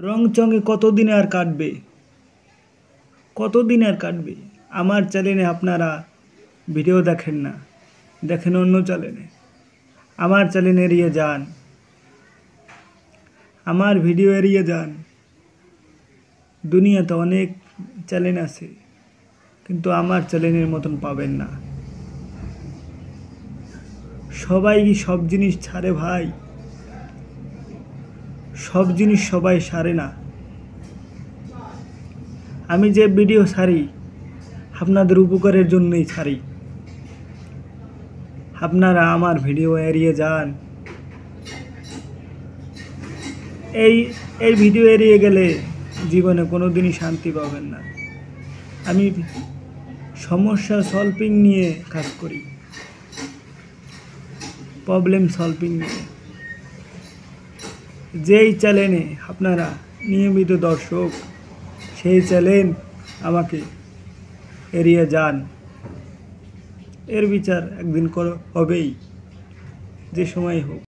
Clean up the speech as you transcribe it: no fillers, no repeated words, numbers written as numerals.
রংচঙে কতদিন আর কাটবে, কতদিন আর কাটবে? আমার চ্যানেলে আপনারা ভিডিও দেখেন না, দেখেন অন্য চ্যানেলে। আমার চ্যানেল এড়িয়ে যান, আমার ভিডিও এড়িয়ে যান। দুনিয়াতে অনেক চ্যানেল আছে, কিন্তু আমার চ্যানেলের মতন পাবেন না। সবাই সব জিনিস ছাড়ে ভাই, সব জিনিস সবাই সারে না। আমি যে ভিডিও ছাড়ি আপনাদের উপকারের জন্যই ছাড়ি। আপনারা আমার ভিডিও এড়িয়ে যান। এই ভিডিও এড়িয়ে গেলে জীবনে কোনো দিনই শান্তি পাবেন না। আমি সমস্যা সলভিং নিয়ে কাজ করি, প্রবলেম সলভিং নিয়ে। যেই চ্যানেলে আপনারা নিয়মিত দর্শক, সেই চ্যানেল আমাকে এড়িয়ে যান। এর বিচার একদিন হবেই, যে সময় হোক।